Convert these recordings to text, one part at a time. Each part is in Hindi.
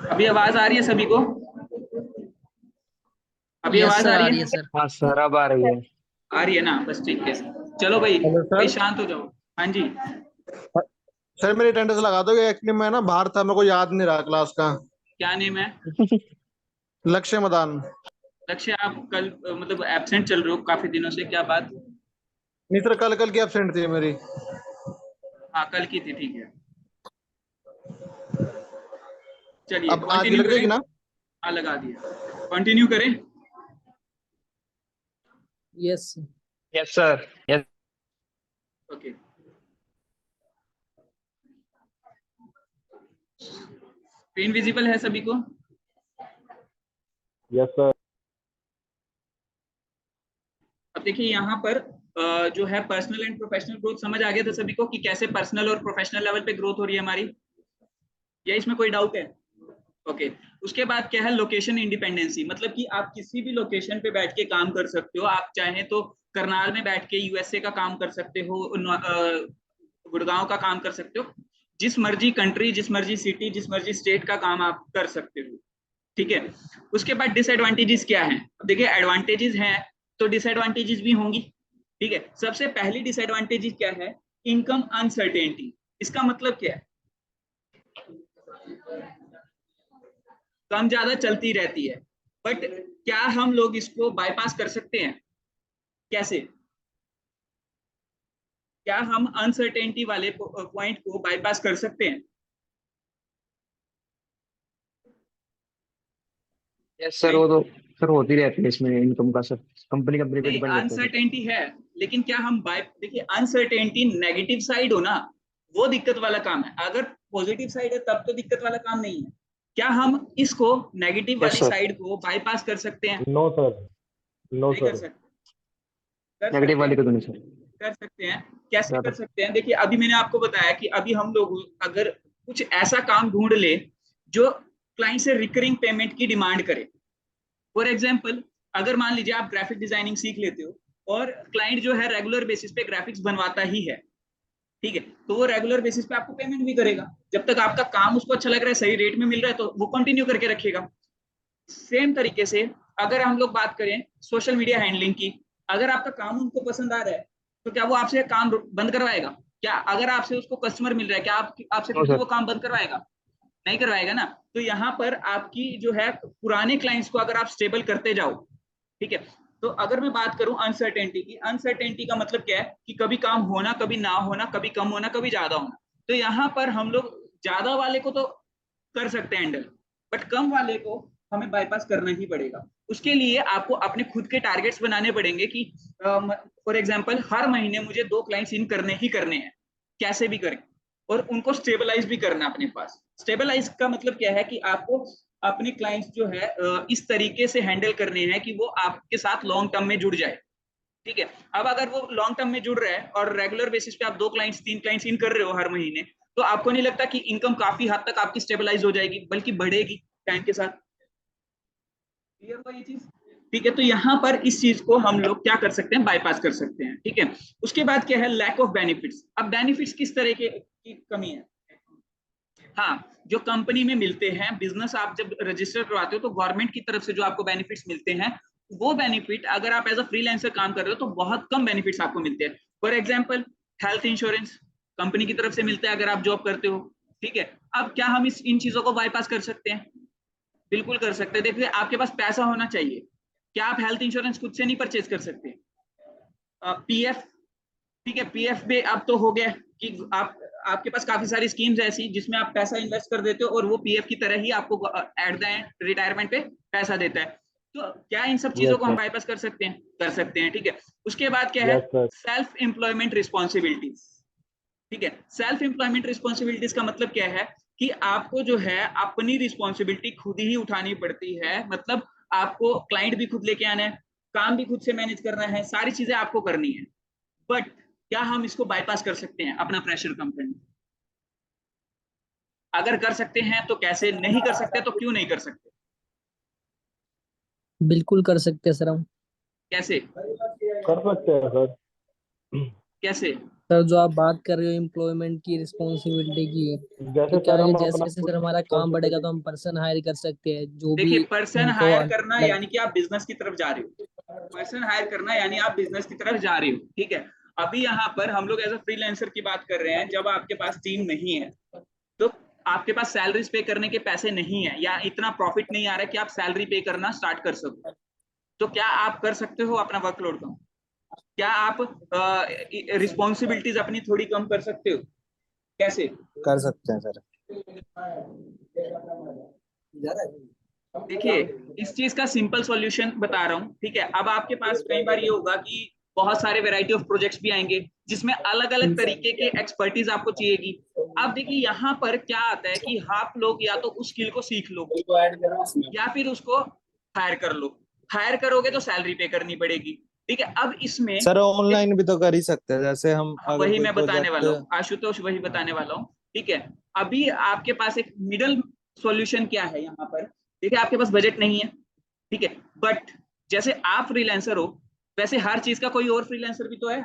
अभी आवाज आ रही है सभी को? अभी यस आवाज आ सर, आ रही रही है है? सर। हाँ सर, अब आ रही है। आ रही है ना, बस ठीक है। चलो भाई हेलो भाई सर। शांत हो जाओ। हाँ जी। सर मेरी अटेंडेंस लगा दोगे? एक्चुअली मैं ना बाहर था, मेरे को याद नहीं रहा क्लास का। क्या नेम है? लक्ष्य मदान। लक्ष्य, आप कल मतलब एब्सेंट चल रहे हो काफी दिनों से, क्या बात? नहीं सर, कल कल की एब्सेंट थी मेरी। हाँ कल की थी, ठीक है। चलिए अब आज की कंटिन्यू लग करें। जाएगी ना? हाँ लगा दिया, कंटिन्यू करें। Yes. Yes sir, yes. Okay. Screen visible है सभी को? Yes sir. अब देखिए यहाँ पर जो है पर्सनल एंड प्रोफेशनल ग्रोथ समझ आ गया था सभी को कि कैसे पर्सनल और प्रोफेशनल लेवल पे ग्रोथ हो रही है हमारी, या इसमें कोई डाउट है? ओके। उसके बाद क्या है, लोकेशन इंडिपेंडेंसी, मतलब कि आप किसी भी लोकेशन पे बैठ के काम कर सकते हो। आप चाहें तो करनाल में बैठ के यूएसए का काम कर सकते हो, गुड़गांव का काम कर सकते हो। जिस मर्जी कंट्री, जिस मर्जी सिटी, जिस मर्जी स्टेट का काम आप कर सकते हो। ठीक है। उसके बाद डिसएडवांटेजेस क्या हैं? देखिए एडवांटेजेस हैं तो डिसएडवांटेजेस भी होंगी। ठीक है। सबसे पहली डिसएडवांटेजेस क्या है? Income uncertainty. इसका मतलब क्या है? कम ज्यादा चलती रहती है, बट क्या हम लोग इसको बाईपास कर सकते हैं? कैसे? क्या हम अनसर्टेनिटी वाले पॉइंट को बाईपास कर सकते हैं? यस सर, नहीं। वो तो सर होती रहती है इसमें इनकम का सर। कंपनी कंपनी पे नहीं, डिपेंड करता है सर। अनसर्टेनिटी है, लेकिन क्या हम बाय, देखिए अनसर्टेनिटी नेगेटिव साइड हो ना, वो दिक्कत वाला काम है। अगर पॉजिटिव साइड है तब तो दिक्कत वाला काम नहीं है। क्या हम इसको नेगेटिव यस वाली सर। साइड को बाईपास कर सकते हैं? No sir. नो नहीं कर सर। सकते। कर नेगेटिव सकते वाली हैं। को तो नहीं सर। कर सकते हैं। कैसे कर ज्यादा। सकते हैं? देखिए अभी मैंने आपको बताया कि अभी हम लोग अगर कुछ ऐसा काम ढूंढ ले जो क्लाइंट से रिकरिंग पेमेंट की डिमांड करे। फॉर एग्जाम्पल, अगर मान लीजिए आप ग्राफिक डिजाइनिंग सीख लेते हो और क्लाइंट जो है रेगुलर बेसिस पे ग्राफिक्स बनवाता ही है, ठीक है, तो वो रेगुलर बेसिस पे आपको पेमेंट भी करेगा। जब तक आपका काम उसको अच्छा लग रहा है, सही रेट में मिल रहा है, तो वो कंटिन्यू करके रखेगा। सेम तरीके से अगर हम लोग बात करें सोशल मीडिया हैंडलिंग की, अगर आपका काम उनको पसंद आ रहा है तो क्या वो आपसे काम बंद करवाएगा? क्या अगर आपसे उसको कस्टमर मिल रहा है, क्या आप आपसे नो फिर भी वो सर। काम बंद करवाएगा? नहीं करवाएगा ना। तो यहाँ पर आपकी जो है पुराने क्लाइंट्स को अगर आप स्टेबल करते जाओ, ठीक है। तो अगर मैं बात करूं अनसर्टेनिटी की, अनसर्टेनिटी का मतलब क्या है कि कभी काम होना, कभी ना होना, कभी कम होना, कभी ज्यादा होना। तो यहाँ पर हम लोग ज्यादा वाले को तो कर सकते हैं हैंडल, बट कम वाले को हमें बाईपास करना ही पड़ेगा। उसके लिए आपको अपने खुद के टारगेट्स बनाने पड़ेंगे कि फॉर एग्जाम्पल हर महीने मुझे 2 क्लाइंट्स इन करने ही करने हैं, कैसे भी करें, और उनको स्टेबलाइज भी करना अपने पास। स्टेबलाइज का मतलब क्या है कि आपको अपने क्लाइंट्स जो है इस तरीके से हैंडल करने हैं कि वो आपके साथ लॉन्ग टर्म में जुड़ जाए। ठीक है। अब अगर वो लॉन्ग टर्म में जुड़ रहा है और रेगुलर बेसिस पे आप 2 क्लाइंट्स 3 क्लाइंट्स इन कर रहे हो हर महीने, तो आपको नहीं लगता कि इनकम काफी हद तक आपकी स्टेबलाइज हो जाएगी, बल्कि बढ़ेगी टाइम के साथ। क्लियर हुआ ये चीज? ठीक है। तो यहाँ पर इस चीज को हम लोग क्या कर सकते हैं, बाईपास कर सकते हैं। ठीक है। उसके बाद क्या है, लैक ऑफ बेनिफिट्स। अब बेनिफिट्स किस तरह के की कमी है? हाँ, जो कंपनी में मिलते हैं, बिजनेस आप जब रजिस्टर करवाते हो तो गवर्नमेंट की तरफ से जो आपको बेनिफिट्स मिलते हैं, वो बेनिफिट अगर आप एज अ फ्रीलांसर काम कर रहे हो तो बहुत कम बेनिफिट्स आपको मिलते हैं। For example, health insurance company की तरफ से मिलता है अगर आप जॉब करते हो। ठीक है। अब क्या हम इस इन चीजों को बाईपास कर सकते हैं? बिल्कुल कर सकते हैं। देखिए आपके पास पैसा होना चाहिए। क्या आप हेल्थ इंश्योरेंस खुद से नहीं परचेज कर सकते? पीएफ, ठीक है, पीएफ पे अब तो हो गया कि आप, आपके पास काफी सारी स्कीम्स ऐसी जिसमें आप पैसा इन्वेस्ट कर देते हो और वो पीएफ की तरह ही आपको एट द एंड रिटायरमेंट पे पैसा देता है। तो क्या इन सब चीजों यस को हम सर। बाईपास कर सकते हैं? कर सकते हैं। ठीक है। उसके बाद क्या है, yes sir. Self employment responsibilities. ठीक है। सेल्फ एम्प्लॉयमेंट रिस्पॉन्सिबिलिटीज का मतलब क्या है कि आपको जो है अपनी रिस्पॉन्सिबिलिटी खुद ही उठानी पड़ती है। मतलब आपको क्लाइंट भी खुद लेके आना है, काम भी खुद से मैनेज करना है, सारी चीजें आपको करनी है। बट क्या हम इसको बाईपास कर सकते हैं अपना प्रेशर कम करने? अगर कर सकते हैं तो कैसे, नहीं कर सकते तो क्यों नहीं कर सकते? बिल्कुल कर सकते हैं सर हम। कैसे? कर सकते हैं सर। कैसे? सर जो आप बात कर रहे हो एम्प्लॉयमेंट की, रिस्पॉन्सिबिलिटी की, जैसे तो क्या सर है, हम जैसे अपना जैसे सर हमारा काम बढ़ेगा तो हम पर्सन हायर कर सकते हैं जो भी देखिए, पर्सन उनको हायर करना अलग। यानी कि आप बिजनेस की तरफ जा रहे हो। पर्सन हायर करना यानी आप बिजनेस की तरफ जा रहे हो, ठीक है। अभी यहाँ पर हम लोग एज अ फ्रीलांसर की बात कर रहे हैं। जब आपके पास टीम नहीं है तो आपके पास सैलरीज पे करने के पैसे नहीं है या इतना प्रॉफिट नहीं आ रहा है कि आप सैलरी पे करना स्टार्ट कर सको, तो क्या आप कर सकते हो अपना वर्कलोड कम? क्या आप रिस्पॉन्सिबिलिटीज अपनी थोड़ी कम कर सकते हो? कैसे? कर सकते हैं सर। देखिए, इस चीज का सिंपल सॉल्यूशन बता रहा हूँ, ठीक है। अब आपके पास कई बार ये होगा कि बहुत सारे वैरायटी ऑफ प्रोजेक्ट्स भी आएंगे जिसमें अलग अलग तरीके के एक्सपर्टीज आपको चाहिएगी। अब देखिए यहाँ पर क्या आता है कि आप लोग या तो उस स्किल को सीख लो या फिर उसको हायर कर लो। हायर करोगे तो सैलरी पे करनी पड़ेगी, ठीक है। अब इसमें सर ऑनलाइन भी तो कर ही सकते हैं, जैसे हम अगर वही कोई मैं बताने प्रोजेक्ट। वाला हूँ आशुतोष, वही बताने वाला हूँ, ठीक है। अभी आपके पास एक मिडल सॉल्यूशन क्या है यहाँ पर? देखिए, आपके पास बजट नहीं है, ठीक है, बट जैसे आप फ्रीलांसर हो वैसे हर चीज का कोई और फ्रीलांसर भी तो है,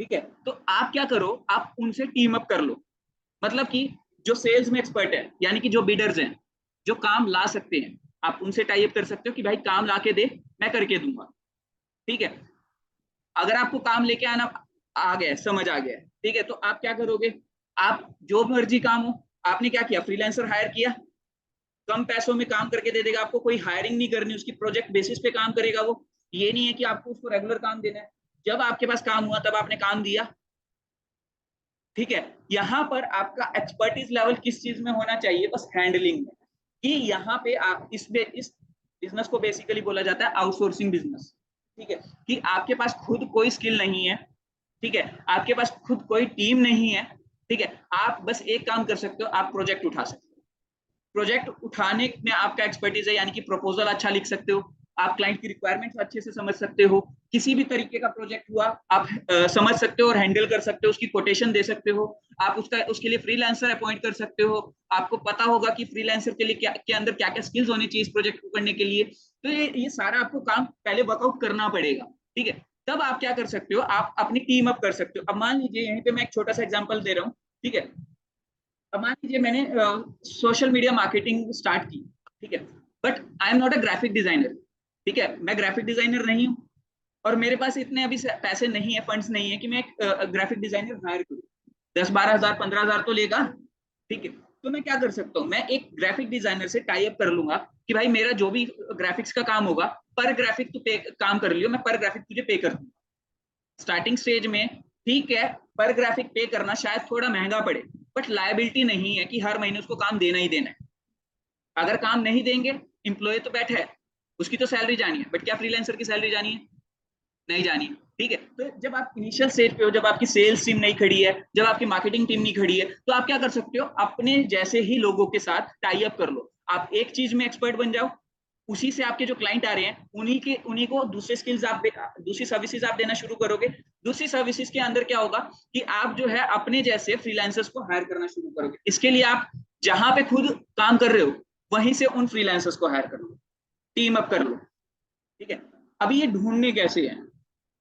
ठीक है। तो आप क्या करो, आप उनसे टीम अप कर लो। मतलब कि जो सेल्स में एक्सपर्ट है यानी कि जो बिडर्स हैं, जो काम ला सकते हैं, आप उनसे टाई अप कर सकते हो कि भाई काम ला के दे, मैं करके दूंगा, ठीक है। अगर आपको काम लेके आना आ गया, समझ आ गया, ठीक है, तो आप क्या करोगे? आप जो मर्जी काम हो, आपने क्या किया, फ्रीलांसर हायर किया, कम पैसों में काम करके दे देगा आपको, कोई हायरिंग नहीं करनी, उसकी प्रोजेक्ट बेसिस पे काम करेगा वो। ये नहीं है कि आपको उसको रेगुलर काम देना है। जब आपके पास काम हुआ तब आपने काम दिया, ठीक है। यहाँ पर आपका एक्सपर्टीज लेवल किस चीज में होना चाहिए? बस हैंडलिंग में। कि यहाँ पे आप इस बिजनेस को बेसिकली बोला जाता है आउटसोर्सिंग बिजनेस, ठीक है। कि आपके पास खुद कोई स्किल नहीं है, ठीक है, आपके पास खुद कोई टीम नहीं है, ठीक है, आप बस एक काम कर सकते हो, आप प्रोजेक्ट उठा सकते हो। प्रोजेक्ट उठाने में आपका एक्सपर्टीज है, यानी कि प्रपोजल अच्छा लिख सकते हो, आप क्लाइंट की रिक्वायरमेंट्स अच्छे से समझ सकते हो, किसी भी तरीके का प्रोजेक्ट हुआ आप समझ सकते हो और हैंडल कर सकते हो, उसकी कोटेशन दे सकते हो, आप उसके लिए फ्रीलांसर अपॉइंट कर सकते हो। आपको पता होगा कि फ्रीलांसर के लिए क्या के अंदर क्या क्या स्किल्स होनी चाहिए इस प्रोजेक्ट को करने के लिए। तो ये सारा आपको काम पहले वर्कआउट करना पड़ेगा, ठीक है। तब आप क्या कर सकते हो, आप अपनी टीम अप कर सकते हो। अब मान लीजिए यहीं पे मैं एक छोटा सा एग्जांपल दे रहा हूँ, ठीक है। अब मान लीजिए मैंने सोशल मीडिया मार्केटिंग स्टार्ट की, ठीक है, but I am not a graphic designer, ठीक है, मैं ग्राफिक डिजाइनर नहीं हूँ और मेरे पास इतने अभी पैसे नहीं है, फंड्स नहीं है कि मैं एक ग्राफिक डिजाइनर हायर करूँ। 10-12 हजार 15 हजार तो लेगा, ठीक है। तो मैं क्या कर सकता हूँ, मैं एक ग्राफिक डिजाइनर से टाई अप कर लूंगा कि भाई मेरा जो भी ग्राफिक्स का काम होगा, पर ग्राफिक तू पे काम कर लियो, मैं पर ग्राफिक तुझे पे कर दूंगा स्टार्टिंग स्टेज में, ठीक है। पर ग्राफिक पे करना शायद थोड़ा महंगा पड़े, बट लायबिलिटी नहीं है कि हर महीने उसको काम देना ही देना है। अगर काम नहीं देंगे, एम्प्लॉय तो बैठा है, उसकी तो सैलरी जानी है, बट क्या फ्रीलांसर की सैलरी जानी है? नहीं जानी है, ठीक है। तो जब आप इनिशियल स्टेज पे हो, जब आपकी सेल्स टीम नहीं खड़ी है, जब आपकी मार्केटिंग टीम नहीं खड़ी है, तो आप क्या कर सकते हो, अपने जैसे ही लोगों के साथ टाई अप कर लो। आप एक चीज में एक्सपर्ट बन जाओ, उसी से आपके जो क्लाइंट आ रहे हैं उन्हीं को दूसरे स्किल्स आप दूसरी सर्विसेज आप देना शुरू करोगे। दूसरी सर्विसेज के अंदर क्या होगा कि आप जो है अपने जैसे फ्रीलांसर्स को हायर करना शुरू करोगे। इसके लिए आप जहां पे खुद काम कर रहे हो वहीं से उन फ्रीलांसर्स को हायर कर लो, टीम अप कर लो, ठीक है। अभी ये ढूंढने कैसे हैं,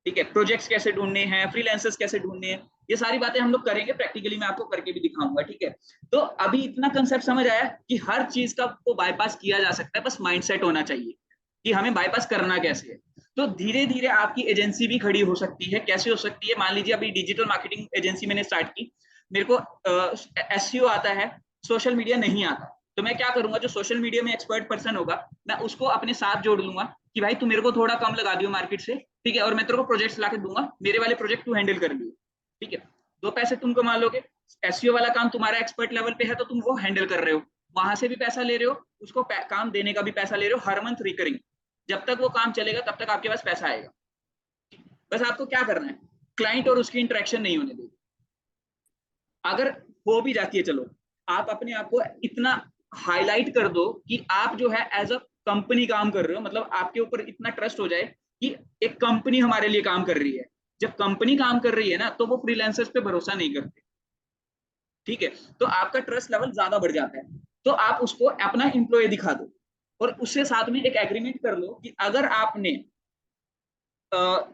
ठीक है, प्रोजेक्ट्स कैसे ढूंढने हैं, फ्रीलांसर्स कैसे ढूंढने हैं, ये सारी बातें हम लोग करेंगे प्रैक्टिकली, मैं आपको करके भी दिखाऊंगा, ठीक है। तो अभी इतना कंसेप्ट समझ आया कि हर चीज का को बाईपास किया जा सकता है, बस माइंडसेट होना चाहिए कि हमें बाईपास करना कैसे है। तो धीरे धीरे आपकी एजेंसी भी खड़ी हो सकती है। कैसे हो सकती है? मान लीजिए अभी डिजिटल मार्केटिंग एजेंसी मैंने स्टार्ट की, मेरे को एसईओ आता है, सोशल मीडिया नहीं आता, तो मैं क्या करूंगा, जो सोशल मीडिया में एक्सपर्ट पर्सन होगा मैं उसको अपने साथ जोड़ लूंगा कि भाई तू मेरे को थोड़ा कम लगा दियो मार्केट से, ठीक है, और मैं तेरे को प्रोजेक्ट्स ला के दूंगा, मेरे वाले प्रोजेक्ट तू हैंडल कर लियो, ठीक है। 2 पैसे तुम कमा लोगे, एसईओ वाला काम तुम्हारा एक्सपर्ट लेवल पे है तो तुम वो हैंडल कर रहे हो, वहां से भी पैसा ले रहे हो, उसको काम देने का भी पैसा ले रहे हो, हर मंथ रिकरिंग। जब तक वो काम चलेगा तब तक आपके पास पैसा आएगा। बस आपको क्या करना है, क्लाइंट और उसकी इंटरेक्शन नहीं होने देगी। अगर हो भी जाती है, चलो आप अपने आप को इतना हाईलाइट कर दो कि आप जो है एज अ कंपनी काम कर रहे हो, मतलब आपके ऊपर इतना ट्रस्ट हो जाए कि एक कंपनी हमारे लिए काम कर रही है। जब कंपनी काम कर रही है ना, तो वो फ्रीलांसर्स पे भरोसा नहीं करते, ठीक है। तो आपका ट्रस्ट लेवल ज्यादा बढ़ जाता है। तो आप उसको अपना एम्प्लॉय दिखा दो और उससे साथ में एक एग्रीमेंट कर लो कि अगर आपने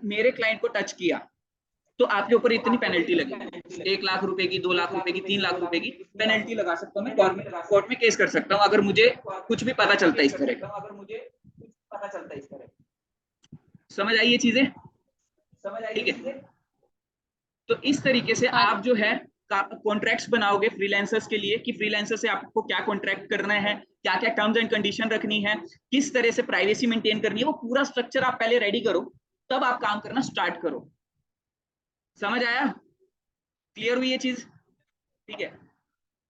मेरे क्लाइंट को टच किया, तो आपके ऊपर इतनी पेनल्टी लगेगी, 1 लाख रुपए की, 2 लाख रुपए की, 3 लाख रुपए की पेनल्टी लगा सकता हूँ मैं, कोर्ट में केस कर सकता हूँ अगर मुझे कुछ भी पता चलता है इस तरह का। समझ आई ये चीजें? ठीक है। तो इस तरीके से आप जो है कॉन्ट्रैक्ट्स बनाओगे फ्रीलांसर्स के लिए कि फ्रीलांसर से आपको क्या कॉन्ट्रैक्ट करना है, क्या क्या टर्म्स एंड कंडीशन रखनी है, किस तरह से प्राइवेसी मेंटेन करनी है, वो पूरा स्ट्रक्चर आप पहले रेडी करो, तब आप काम करना स्टार्ट करो। समझ आया? क्लियर हुई ये चीज? ठीक है,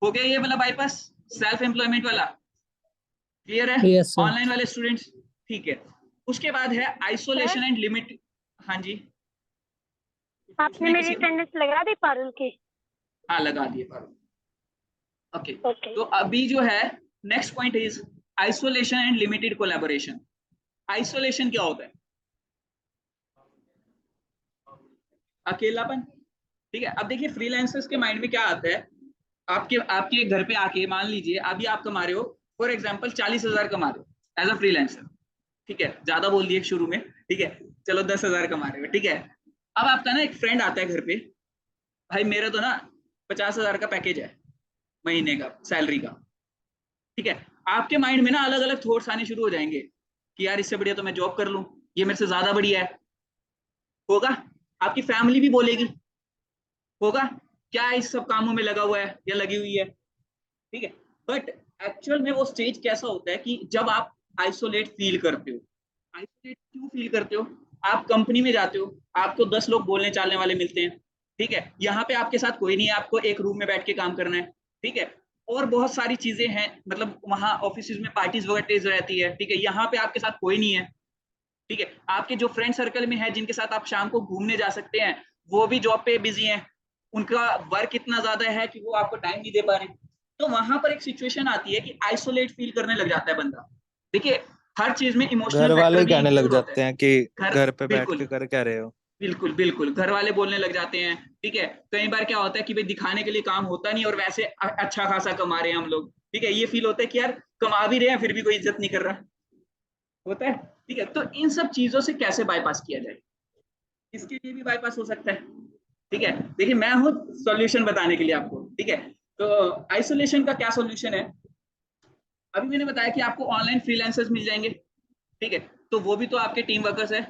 हो गया ये वाला बाईपास, सेल्फ एम्प्लॉयमेंट वाला क्लियर है? Yes, sir. ऑनलाइन वाले स्टूडेंट्स, ठीक है। उसके बाद है आइसोलेशन एंड लिमिट। हाँ जी, आपने मेरी अटेंडेंस लगा दी पारुल की? हाँ लगा दिए पारुल। Okay, okay. तो अभी जो है next point is isolation and limited collaboration. Isolation क्या होता है? अकेलापन। ठीक है, अब देखिए फ्रीलांसर्स के माइंड में क्या आता है, आपके घर पे आके मान लीजिए अभी आप कमा रहे हो फॉर एग्जांपल 40,000 कमा रहे हो एज अ फ्रीलांसर, ठीक है, ज्यादा बोल दिए शुरू में, ठीक है, चलो 10,000 कमा रहे हो, ठीक है। अब आपका ना एक फ्रेंड आता है घर पे, भाई मेरा तो ना 50,000 का पैकेज है महीने का सैलरी का, ठीक है। आपके माइंड में ना अलग अलग थॉट्स आने शुरू हो जाएंगे कि यार इससे बढ़िया तो मैं जॉब कर लूं, ये मेरे से ज्यादा बढ़िया है। होगा, आपकी फैमिली भी बोलेगी, होगा क्या इस सब कामों में लगा हुआ है या लगी हुई है, ठीक है। बट एक्चुअल में वो स्टेज कैसा होता है कि जब आप आइसोलेट फील करते हो। आइसोलेट क्यों फील करते हो? आप कंपनी में जाते हो, आपको 10 लोग बोलने चालने वाले मिलते हैं, ठीक है। यहाँ पे आपके साथ कोई नहीं है, आपको एक रूम में बैठ के काम करना है, ठीक है। और बहुत सारी चीजें हैं, मतलब वहां ऑफिस में पार्टीज वगैरह रहती है, ठीक है। यहाँ पे आपके साथ कोई नहीं है, ठीक है। आपके जो फ्रेंड सर्कल में है जिनके साथ आप शाम को घूमने जा सकते हैं, वो भी जॉब पे बिजी हैं, उनका वर्क इतना ज्यादा है कि वो आपको टाइम नहीं दे पा रहे। तो वहां पर एक सिचुएशन आती है कि आइसोलेट फील करने लग जाता है बंदा। देखिए हर चीज में इमोशनल घर वाले फैक्टर भी कहने लग इंक्लूड होता जाते है। हैं कि घर पे बैठ बिल्कुल के कर क्या रहे हो। बिल्कुल बिल्कुल, घर वाले बोलने लग जाते हैं, ठीक है। कई बार क्या होता है कि भाई दिखाने के लिए काम होता नहीं और वैसे अच्छा खासा कमा रहे हैं हम लोग, ठीक है। ये फील होता है कि यार कमा भी रहे हैं फिर भी कोई इज्जत नहीं कर रहा, होता है, ठीक है। तो इन सब चीजों से कैसे बाईपास किया जाए, इसके लिए भी बाईपास हो सकता है, ठीक है। देखिए मैं हूँ सॉल्यूशन बताने के लिए आपको, ठीक है। तो आइसोलेशन का क्या सॉल्यूशन है? अभी मैंने बताया कि आपको ऑनलाइन फ्रीलांसर्स मिल जाएंगे, ठीक है। तो वो भी तो आपके टीम वर्कर्स है,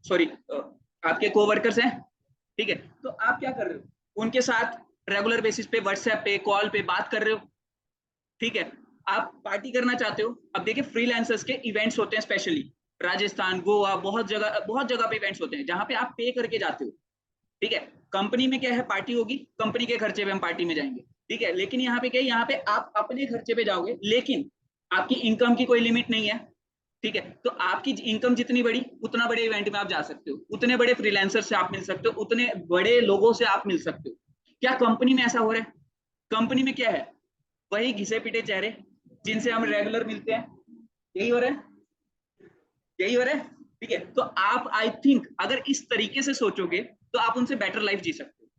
सॉरी आपके कोवर्कर्स हैं, ठीक है। तो आप क्या कर रहे हो, उनके साथ रेगुलर बेसिस पे व्हाट्सएप पे कॉल पे बात कर रहे हो, ठीक है। आप पार्टी करना चाहते हो, अब देखिए फ्रीलांसर्स के इवेंट्स होते हैं, स्पेशली राजस्थान गोवा बहुत जगह पे इवेंट्स होते हैं जहां पे आप पे करके जाते हो, ठीक है। कंपनी में क्या है, पार्टी होगी, कंपनी के खर्चे पे हम पार्टी में जाएंगे, ठीक है। लेकिन यहाँ पे क्या है, यहाँ पे आप अपने खर्चे पे जाओगे, लेकिन आपकी इनकम की कोई लिमिट नहीं है, ठीक है। तो आपकी इनकम जितनी बड़ी उतना बड़े इवेंट में आप जा सकते हो, उतने बड़े फ्रीलांसर से आप मिल सकते हो, उतने बड़े लोगों से आप मिल सकते हो। क्या कंपनी में ऐसा हो रहा है? कंपनी में क्या है, वही घिसे पिटे चेहरे जिनसे हम रेगुलर मिलते हैं, यही हो रहा है, यही हो रहा है, ठीक है। तो आप आई थिंक अगर इस तरीके से सोचोगे तो आप उनसे बेटर लाइफ जी सकते हो,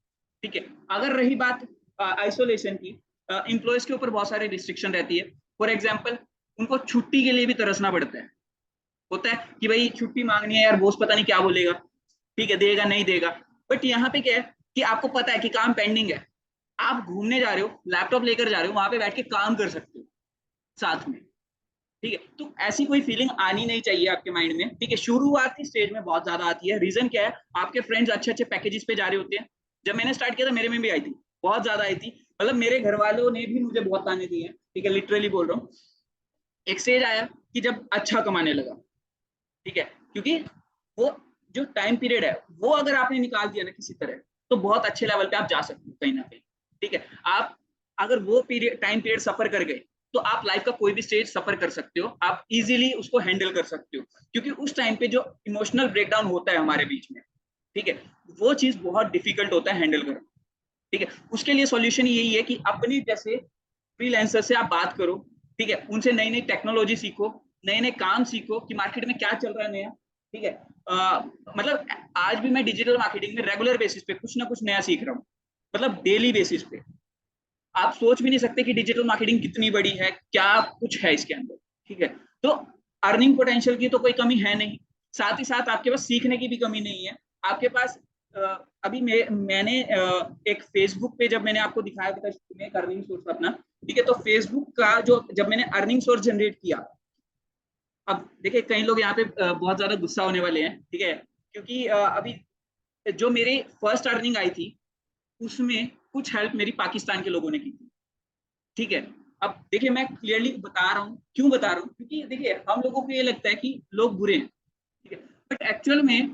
ठीक है। अगर रही बात आइसोलेशन की, एम्प्लॉयज के ऊपर बहुत सारी रिस्ट्रिक्शन रहती है। फॉर एग्जाम्पल उनको छुट्टी के लिए भी तरसना पड़ता है, होता है कि भाई छुट्टी मांगनी है यार, बॉस पता नहीं क्या बोलेगा, ठीक है, देगा नहीं देगा। बट यहाँ पे क्या है कि आपको पता है कि काम पेंडिंग है, आप घूमने जा रहे हो, लैपटॉप लेकर जा रहे हो, वहां पे बैठ के काम कर सकते हो साथ में, ठीक है। तो ऐसी कोई फीलिंग आनी नहीं चाहिए आपके माइंड में, ठीक है। शुरुआती स्टेज में बहुत ज्यादा आती है, रीजन क्या है, आपके फ्रेंड्स अच्छे अच्छे पैकेजेस पे जा रहे होते हैं। जब मैंने स्टार्ट किया था मेरे में भी आई थी, बहुत ज्यादा आई थी, मतलब मेरे घर वालों ने भी मुझे बहुत ताने दिए हैं, ठीक है, लिटरली बोल रहा हूँ। एक स्टेज आया कि जब अच्छा कमाने लगा, ठीक है, क्योंकि वो जो टाइम पीरियड है वो अगर आपने निकाल दिया ना किसी तरह, तो बहुत अच्छे लेवल पे आप जा सकते हो कहीं ना कहीं, ठीक है। आप अगर वो पीरियड टाइम पीरियड सफर कर गए तो आप लाइफ का कोई भी स्टेज सफर कर सकते हो, आप इजीली उसको हैंडल कर सकते हो, क्योंकि उस टाइम पे जो इमोशनल ब्रेकडाउन होता है हमारे बीच में, ठीक है, वो चीज बहुत डिफिकल्ट होता है हैंडल करना, ठीक है। उसके लिए सॉल्यूशन यही है कि अपने जैसे फ्रीलांसर से आप बात करो, ठीक है, उनसे नई नई टेक्नोलॉजी सीखो, नए नए काम सीखो कि मार्केट में क्या चल रहा है नया, ठीक है। मतलब आज भी मैं डिजिटल मार्केटिंग में रेगुलर बेसिस पे कुछ ना कुछ नया सीख रहा हूँ, मतलब डेली बेसिस पे। आप सोच भी नहीं सकते कि डिजिटल मार्केटिंग कितनी बड़ी है, क्या कुछ है इसके अंदर, ठीक है। तो अर्निंग पोटेंशियल की तो कोई कमी है नहीं, साथ ही साथ आपके पास सीखने की भी कमी नहीं है, आपके पास अभी मैंने एक फेसबुक पे जब मैंने आपको दिखाया था एक अर्निंग सोर्स अपना, ठीक है, तो फेसबुक का जो जब मैंने अर्निंग सोर्स जनरेट किया, अब देखिए कई लोग यहाँ पे बहुत ज्यादा गुस्सा होने वाले हैं, ठीक है, क्योंकि अभी जो मेरी फर्स्ट अर्निंग आई थी उसमें कुछ हेल्प मेरी पाकिस्तान के लोगों ने की थी, ठीक है। अब देखिए मैं क्लियरली बता रहा हूँ, क्यों बता रहा हूँ, क्योंकि देखिए हम लोगों को ये लगता है कि लोग बुरे हैं, ठीक है, बट एक्चुअल में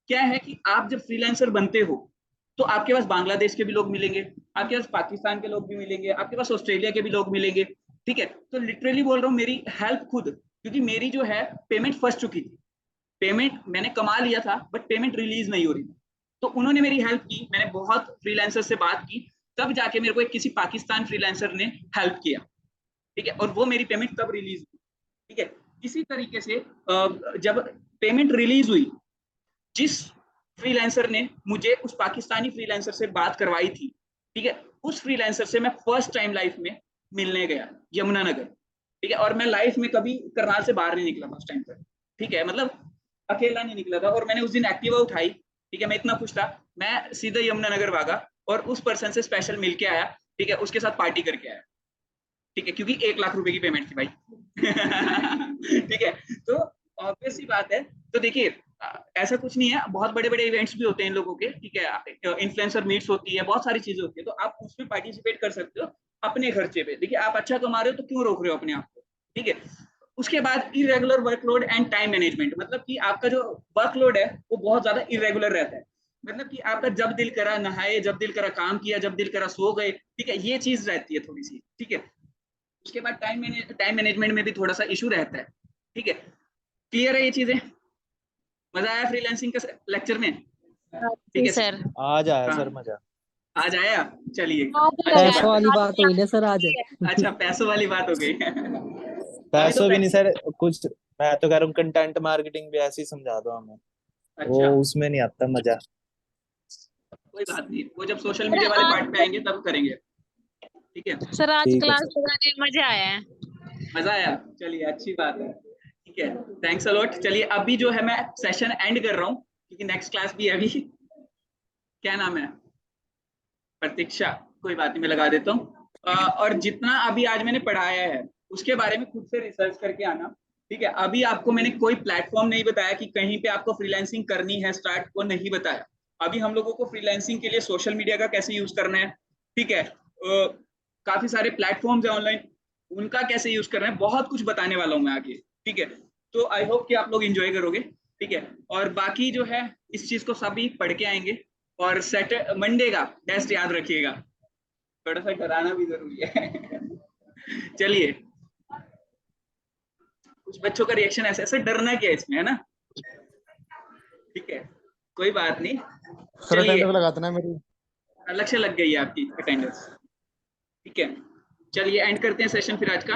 क्या है कि आप जब फ्रीलांसर बनते हो तो आपके पास बांग्लादेश के भी लोग मिलेंगे, आपके पास पाकिस्तान के लोग भी मिलेंगे, आपके पास ऑस्ट्रेलिया के भी लोग मिलेंगे, ठीक है। तो लिटरली बोल रहा हूँ मेरी हेल्प खुद, क्योंकि मेरी जो है पेमेंट फंस चुकी थी, पेमेंट मैंने कमा लिया था बट पेमेंट रिलीज नहीं हो रही थी, तो उन्होंने मेरी हेल्प की, मैंने बहुत फ्रीलांसर से बात की, तब जाके मेरे को एक किसी पाकिस्तान फ्रीलांसर ने हेल्प किया, ठीक है, और वो मेरी पेमेंट तब रिलीज हुई, ठीक है। इसी तरीके से जब पेमेंट रिलीज हुई, जिस फ्रीलांसर ने मुझे उस पाकिस्तानी फ्रीलांसर से बात करवाई थी, ठीक है, उस फ्रीलांसर से मैं फर्स्ट टाइम लाइफ में मिलने गया यमुनानगर, ठीक है, और मैं लाइफ में कभी करनाल से बाहर नहीं निकला था उस टाइम पर, ठीक है, मतलब अकेला नहीं निकला था, और मैंने उस दिन एक्टिवा उठाई, ठीक है, मैं इतना खुश था, मैं सीधे यमुनानगर भागा और उस पर्सन से स्पेशल मिल के आया, ठीक है, उसके साथ पार्टी करके आया, ठीक है, क्योंकि 1 लाख रुपए की पेमेंट थी भाई ठीक है, तो ऑब्वियस सी बात है। तो देखिए ऐसा कुछ नहीं है, बहुत बड़े बड़े इवेंट्स भी होते हैं इन लोगों के, ठीक है, इन्फ्लुएंसर मीट्स होती है, बहुत सारी चीजें होती है, तो आप उसमें पार्टिसिपेट कर सकते हो अपने खर्चे पे, देखिए आप अच्छा कमा रहे हो तो क्यों रोक रहे हो अपने आप को, ठीक है। उसके बाद irregular workload and time management, मतलब कि आपका जो वर्कलोड है वो बहुत ज्यादा इरेगुलर रहता है, मतलब कि आपका जब दिल करा नहाए, जब दिल करा काम किया, जब दिल करा सो गए, ठीक है, ये चीज रहती है थोड़ी सी, ठीक है। उसके बाद टाइम मैनेजमेंट में भी थोड़ा सा इशू रहता है, ठीक है। क्लियर है ये चीजें? मजा आया फ्रीलांसिंग का लेक्चर में? ठीक जी है सर। आज आया हाँ, सर मजा। आज आया, चलिए। पैसों वाली अच्छा बात हुई ना सर आज। अच्छा, पैसों वाली बात हो गई अभी तो पैसों भी नहीं सर, कुछ मैं तो कह रहा हूँ कंटेंट मार्केटिंग भी ऐसे ही समझा दो हमें, वो अच्छा, उसमें नहीं आता मजा। कोई बात नहीं, वो जब सोशल मीडिया वाले पार्ट पे आएंगे तब करेंगे, ठीक है। सर आज ठीक है क्लास सर। लगाने में मजा आया है। मजा आया, चलिए अच्छी बात है, ठीक है, थैंक्स अलॉट। चलिए अभी जो है मैं सेशन एंड कर रहा हूँ, क्योंकि नेक्स्ट क्लास भी है अभी। क्या नाम है? प्रतीक्षा, कोई बात नहीं, मैं लगा देता हूँ। और जितना अभी आज मैंने पढ़ाया है उसके बारे में खुद से रिसर्च करके आना, ठीक है। अभी आपको मैंने कोई प्लेटफॉर्म नहीं बताया कि कहीं पे आपको फ्रीलांसिंग करनी है स्टार्ट, को नहीं बताया। अभी हम लोगों को फ्रीलांसिंग के लिए सोशल मीडिया का कैसे यूज करना है, ठीक है, काफी सारे प्लेटफॉर्म्स है ऑनलाइन, उनका कैसे यूज करना है, बहुत कुछ बताने वाला हूँ मैं आगे, ठीक है। तो आई होप कि आप लोग एंजॉय करोगे, ठीक है। और बाकी जो है इस चीज को सभी पढ़ के आएंगे, और सैटरडे मंडे का टेस्ट याद रखिएगा, थोड़ा सा डराना भी जरूरी है चलिए, कुछ बच्चों का रिएक्शन ऐसे ऐसे, डरना क्या है इसमें, है ना, ठीक है, कोई बात नहीं। सर चलिए, अटेंडेंस लगा देना मेरी। अलग से लग गई है आपकी अटेंडेंस, ठीक है। चलिए एंड करते हैं सेशन फिर आज का।